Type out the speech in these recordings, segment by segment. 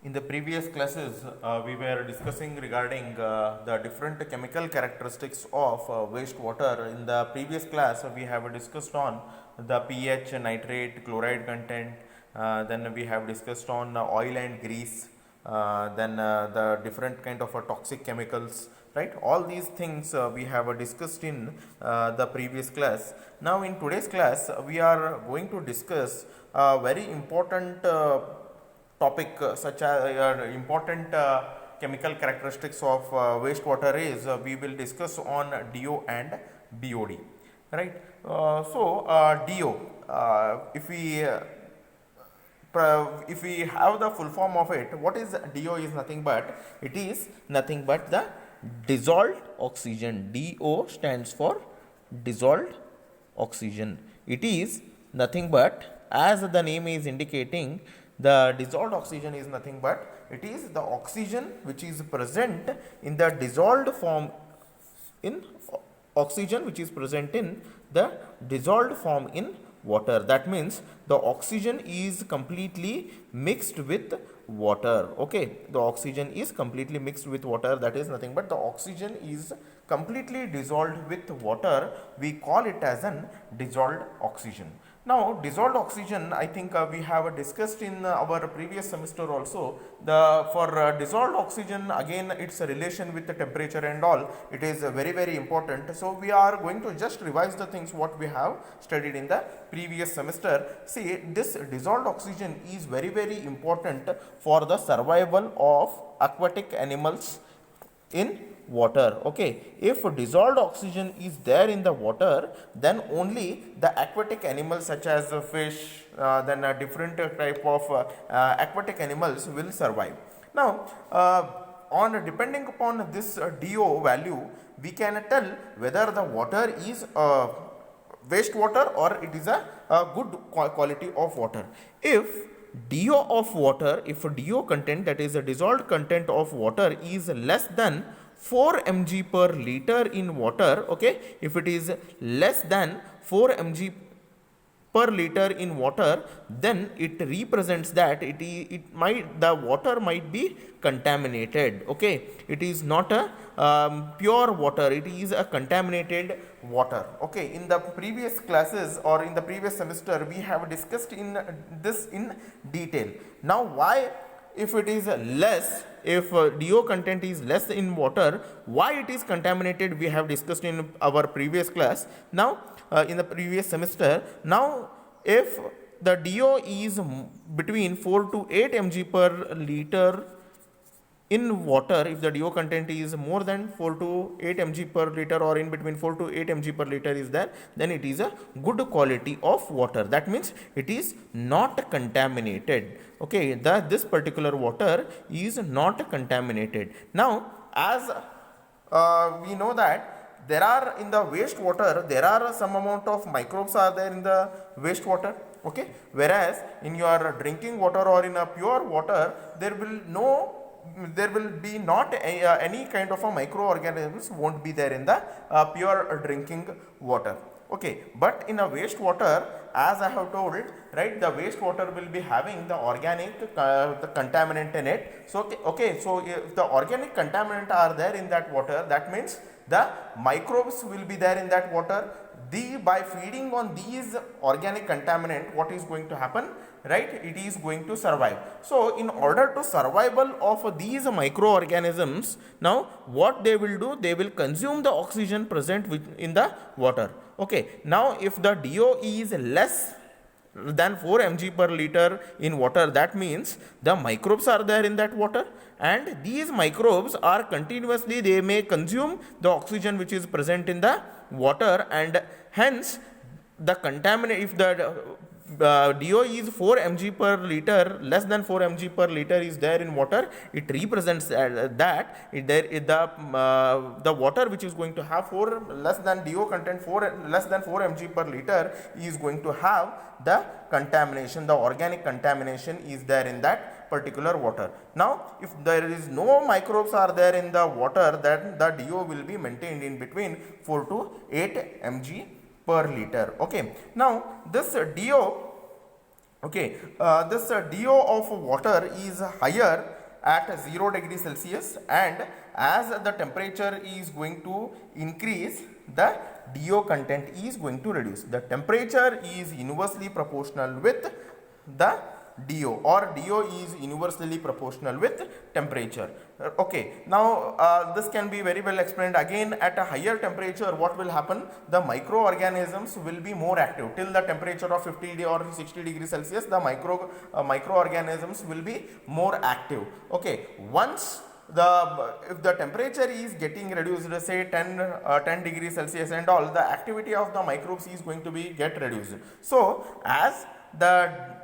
In the previous classes, we were discussing regarding the different chemical characteristics of wastewater. In the previous class, we have discussed on the pH, nitrate, chloride content. Then we have discussed on oil and grease. Then the different kind of toxic chemicals. Right, all these things we have discussed in the previous class. Now, in today's class, we are going to discuss a very important topic such as important chemical characteristics of wastewater is we will discuss on DO and BOD, right. DO, if we have the full form of it, what is DO is nothing but, it is nothing but the dissolved oxygen. DO stands for dissolved oxygen. It is nothing but, as the name is indicating, the dissolved oxygen is nothing but it is the oxygen which is present in the dissolved form in oxygen which is present in the dissolved form in water. That means the oxygen is completely mixed with water. Okay, the oxygen is completely mixed with water. That is nothing but the oxygen is completely dissolved with water. We call it as an dissolved oxygen. Now, dissolved oxygen, I think we have discussed in our previous semester also. For dissolved oxygen, again its relation with the temperature and all, it is very important. So we are going to just revise the things what we have studied in the previous semester. See, this dissolved oxygen is very important for the survival of aquatic animals in water. Okay, if dissolved oxygen is there in the water, then only the aquatic animals such as fish, then a different type of aquatic animals will survive. Now, on depending upon this DO value, we can tell whether the water is wastewater or it is a good quality of water. If DO of water, if DO content, that is a dissolved content of water, is less than 4 mg per liter in water, okay, if it is less than 4 mg per liter in water, then it represents that the water might be contaminated. Okay, it is not a pure water, it is a contaminated water. Okay, in the previous classes or in the previous semester, we have discussed in this in detail. Now, why, if it is less, if DO content is less in water, why it is contaminated, we have discussed in our previous class. Now, in the previous semester. Now, if the DO is between 4 to 8 mg per liter in water, if the DO content is more than 4 to 8 mg per liter or in between 4 to 8 mg per liter is there, then it is a good quality of water. That means it is not contaminated. Okay, this particular water is not contaminated. Now, as we know that there are in the wastewater, there are some amount of microbes are there in the wastewater. Okay, whereas in your drinking water or in a pure water, there will be not any kind of a microorganisms won't be there in the pure drinking water. Okay, but in a wastewater, as I have told, right, the wastewater will be having the organic the contaminant in it. So so if the organic contaminant are there in that water, that means the microbes will be there in that water. By feeding on these organic contaminant, what is going to happen, right, it is going to survive. So in order to survival of these microorganisms, now what they will do, they will consume the oxygen present in the water. Okay, now if the DO is less than 4 mg per liter in water, that means the microbes are there in that water, and these microbes are continuously, they may consume the oxygen which is present in the water, and hence the contaminant, if the DO is 4 mg per liter, less than 4 mg per liter is there in water, it represents that the water which is going to have less than DO content, less than 4 mg per liter is going to have the contamination, the organic contamination is there in that particular water. Now, if there is no microbes are there in the water, then the DO will be maintained in between 4 to 8 mg per liter. Okay, now this DO Okay, this DO of water is higher at 0 degree Celsius, and as the temperature is going to increase, the DO content is going to reduce. The temperature is inversely proportional with the DO, or DO is universally proportional with temperature. Okay, now this can be very well explained. Again, at a higher temperature, what will happen? The microorganisms will be more active. Till the temperature of 50 or 60 degrees Celsius, the microorganisms will be more active. Okay, once if the temperature is getting reduced, say 10 degrees Celsius and all, the activity of the microbes is going to be get reduced. So as the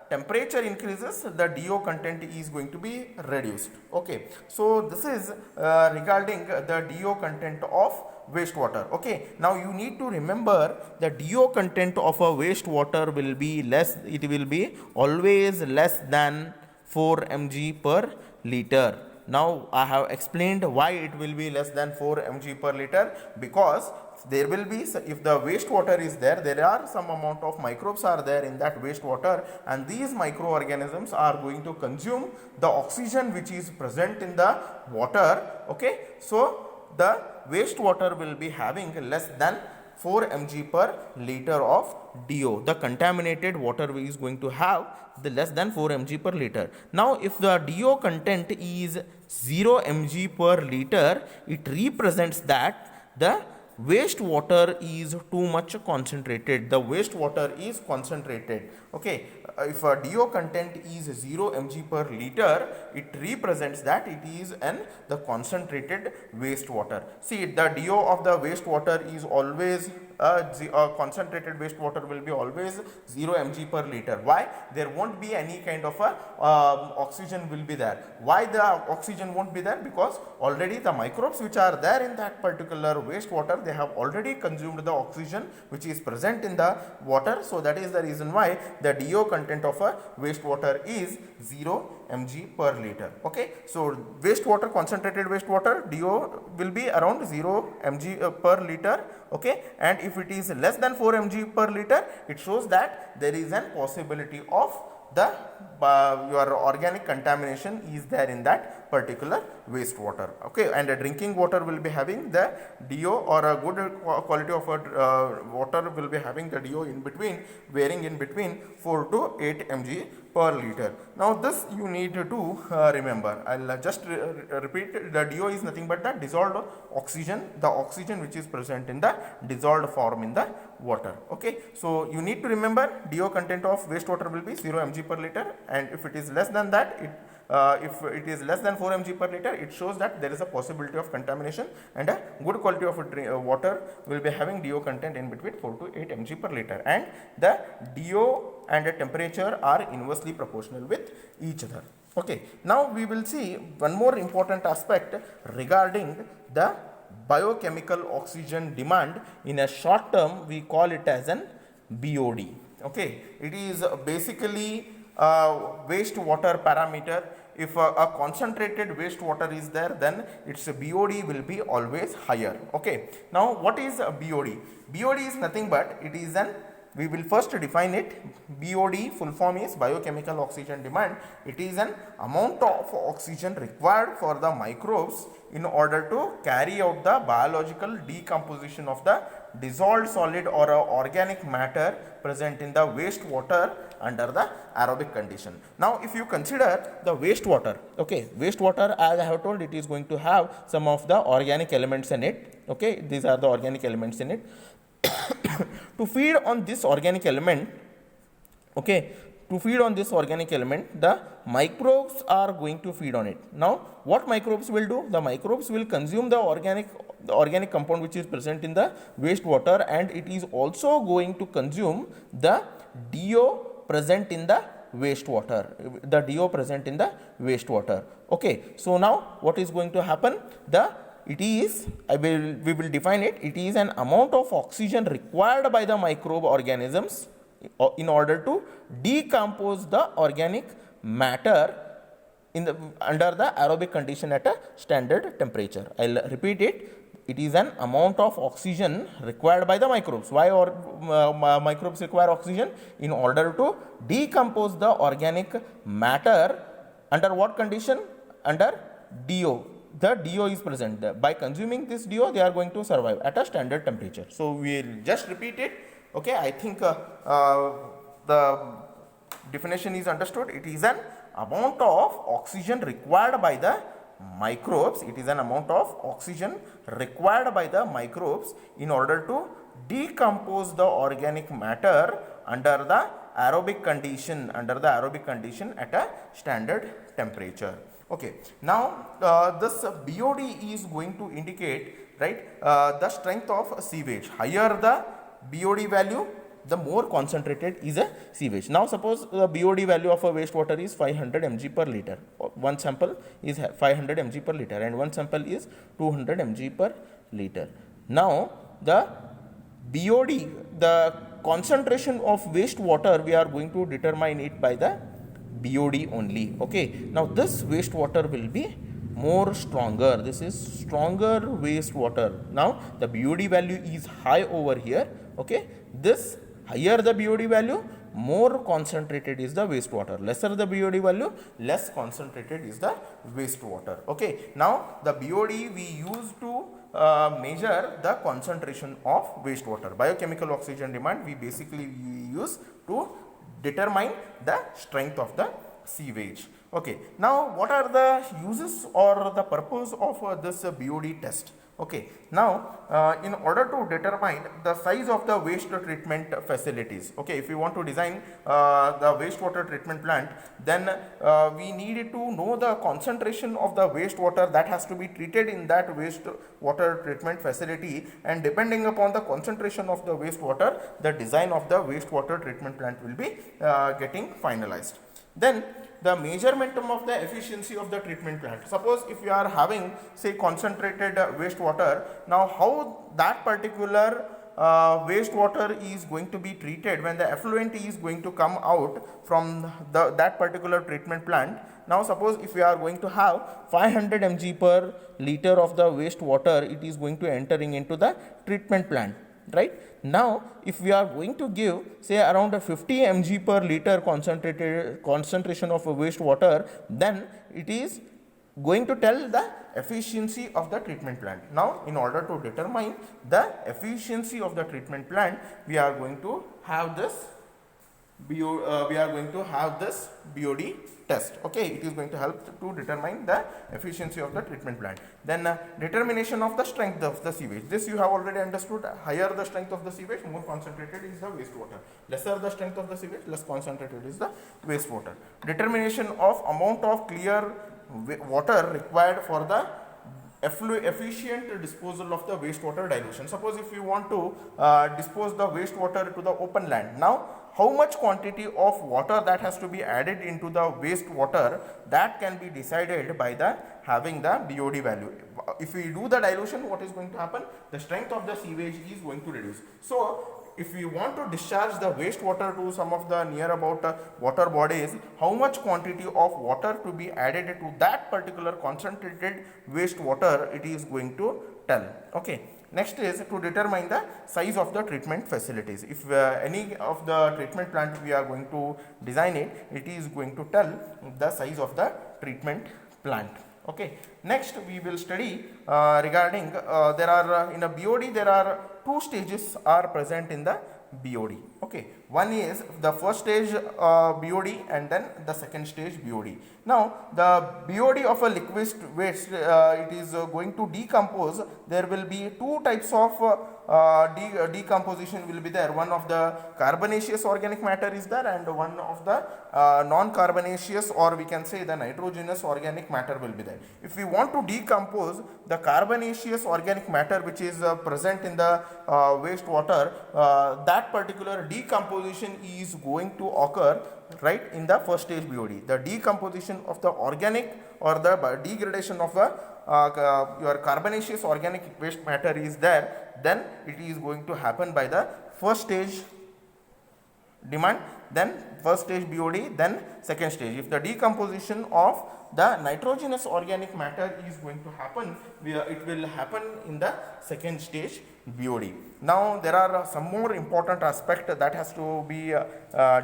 temperature increases, the DO content is going to be reduced. Okay, so this is regarding the DO content of wastewater. Okay, now you need to remember the DO content of a wastewater will be less, it will be always less than 4 mg per liter. Now I have explained why it will be less than 4 mg per liter, because there will be, if the wastewater is there, there are some amount of microbes are there in that wastewater, and these microorganisms are going to consume the oxygen which is present in the water. Okay, so the wastewater will be having less than 4 mg per liter of DO. The contaminated water is going to have the less than 4 mg per liter. Now if the DO content is 0 mg per liter, it represents that the wastewater is too much concentrated. The wastewater is concentrated. Okay, if a DO content is 0 mg per liter, it represents that it is the concentrated wastewater. See, the DO of the wastewater is always concentrated wastewater will be always 0 mg per liter. Why? There won't be any kind of a oxygen will be there. Why the oxygen won't be there? Because already the microbes which are there in that particular wastewater, they have already consumed the oxygen which is present in the water. So that is the reason why the DO content of a wastewater is 0 mg per liter. Okay, so wastewater, concentrated wastewater, DO will be around 0 mg per liter. Okay, and if it is less than 4 mg per liter, it shows that there is an possibility of the your organic contamination is there in that particular wastewater. Okay, and a drinking water will be having the DO, or a good quality of water will be having the DO in between, varying in between 4 to 8 mg per liter. Now this you need to remember. I'll just repeat. The DO is nothing but the dissolved oxygen, the oxygen which is present in the dissolved form in the water. Okay, so you need to remember DO content of wastewater will be 0 mg per liter, and if it is less than that, if it is less than 4 mg per liter, it shows that there is a possibility of contamination, and a good quality of water will be having DO content in between 4 to 8 mg per liter, and the DO and the temperature are inversely proportional with each other. Okay, now we will see one more important aspect regarding the biochemical oxygen demand. In a short term, we call it as an BOD. Okay, it is basically wastewater parameter. If a concentrated wastewater is there, then its BOD will be always higher. Okay, now what is a BOD? BOD is nothing but it is an, we will first define it. BOD full form is biochemical oxygen demand. It is an amount of oxygen required for the microbes in order to carry out the biological decomposition of the dissolved solid or organic matter present in the wastewater under the aerobic condition. Now if you consider the wastewater, okay, wastewater, as I have told, it is going to have some of the organic elements in it. Okay, these are the organic elements in it. To feed on this organic element, okay, to feed on this organic element, the microbes are going to feed on it. Now what microbes will do? The microbes will consume the organic compound which is present in the wastewater, and it is also going to consume the DO present in the wastewater, the DO present in the wastewater. Okay, so now what is going to happen? We will define it. It is an amount of oxygen required by the microbe organisms in order to decompose the organic matter under the aerobic condition at a standard temperature. I'll repeat it. it is an amount of oxygen required by the microbes. Why microbes require oxygen? In order to decompose the organic matter. Under what condition? Under DO. The DO is present there. By consuming this DO, they are going to survive at a standard temperature. So we will just repeat it. Okay, I think the definition is understood. It is an amount of oxygen required by the microbes. It is an amount of oxygen required by the microbes in order to decompose the organic matter under the aerobic condition at a standard temperature. Okay, now this BOD is going to indicate, right, the strength of sewage. Higher the BOD value, the more concentrated is a sewage. Now suppose the BOD value of a wastewater is 500 mg per liter. One sample is 500 mg per liter and one sample is 200 mg per liter. Now the BOD, the concentration of wastewater, we are going to determine it by the BOD only. Okay, now this wastewater will be more stronger. This is stronger wastewater. Now the BOD value is high over here. Okay, this higher the BOD value, more concentrated is the wastewater. Lesser the BOD value, less concentrated is the wastewater. Okay, now the BOD we use to measure the concentration of wastewater. Biochemical oxygen demand we basically use to determine the strength of the sewage. Okay, now what are the uses or the purpose of this BOD test? Okay, now in order to determine the size of the waste treatment facilities, okay, if you want to design the wastewater treatment plant, then we need to know the concentration of the wastewater that has to be treated in that wastewater treatment facility, and depending upon the concentration of the wastewater, the design of the wastewater treatment plant will be getting finalized. Then the measurement of the efficiency of the treatment plant. Suppose if you are having, say, concentrated wastewater, now how that particular wastewater is going to be treated when the effluent is going to come out from that particular treatment plant. Now suppose if we are going to have 500 mg per liter of the wastewater, it is going to entering into the treatment plant, right? Now if we are going to give, say, around a 50 mg per liter concentration of a wastewater, then it is going to tell the efficiency of the treatment plant. Now in order to determine the efficiency of the treatment plant, we are going to have this BOD test. Okay, it is going to help to determine the efficiency of the treatment plant. Then determination of the strength of the sewage. This you have already understood. Higher the strength of the sewage, more concentrated is the wastewater. Lesser the strength of the sewage, less concentrated is the wastewater. Determination of amount of clear water required for the efficient disposal of the wastewater dilution. Suppose if you want to dispose the wastewater to the open land, now how much quantity of water that has to be added into the wastewater, that can be decided by the having the BOD value. If we do the dilution, what is going to happen? The strength of the sewage is going to reduce. So if we want to discharge the wastewater to some of the near about water bodies, how much quantity of water to be added to that particular concentrated wastewater, it is going to tell. Okay. Next is to determine the size of the treatment facilities. If any of the treatment plant we are going to design it, it is going to tell the size of the treatment plant. Okay. Next we will study regarding there are in a BOD there are two stages are present in the BOD. Okay, one is the first stage BOD and then the second stage BOD. Now the BOD of a liquid waste it is going to decompose. There will be two types of decomposition will be there. One of the carbonaceous organic matter is there and one of the non-carbonaceous, or we can say the nitrogenous organic matter will be there. If we want to decompose the carbonaceous organic matter which is present in the wastewater, that particular decomposition is going to occur right in the first stage BOD. The decomposition of the organic or the degradation of your carbonaceous organic waste matter is there, then it is going to happen by the first stage demand, then first stage BOD, then second stage. If the decomposition of the nitrogenous organic matter is going to happen, it will happen in the second stage BOD. Now there are some more important aspect that has to be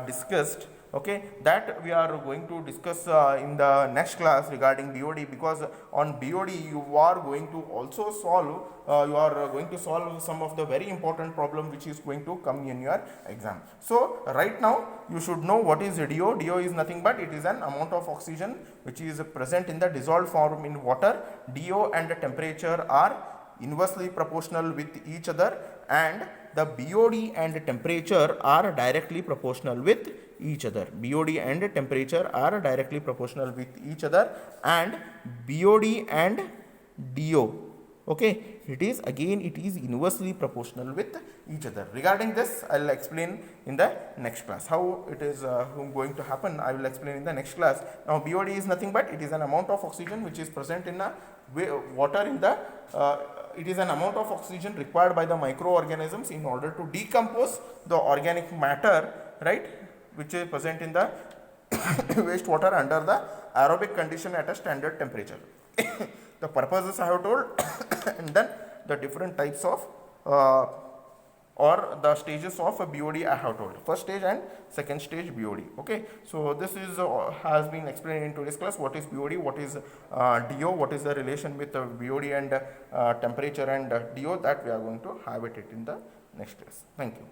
discussed, okay, that we are going to discuss in the next class regarding BOD, because on BOD you are going to also solve some of the very important problem which is going to come in your exam. So right now you should know what is DO. DO is nothing but it is an amount of oxygen which is present in the dissolved form in water. DO and the temperature are inversely proportional with each other, and the BOD and temperature are directly proportional with each other. BOD and temperature are directly proportional with each other, and BOD and DO, okay, it is inversely proportional with each other. Regarding this, I will explain in the next class. How it is going to happen, I will explain in the next class. Now BOD is nothing but it is an amount of oxygen which is present in a water in the it is an amount of oxygen required by the microorganisms in order to decompose the organic matter, right, which is present in the wastewater under the aerobic condition at a standard temperature. The purposes I have told and then the different types of or the stages of a BOD I have told. First stage and second stage BOD. Okay, so this is has been explained in today's class. What is BOD? What is DO? What is the relation with BOD and temperature and DO? That we are going to have it in the next class. Thank you.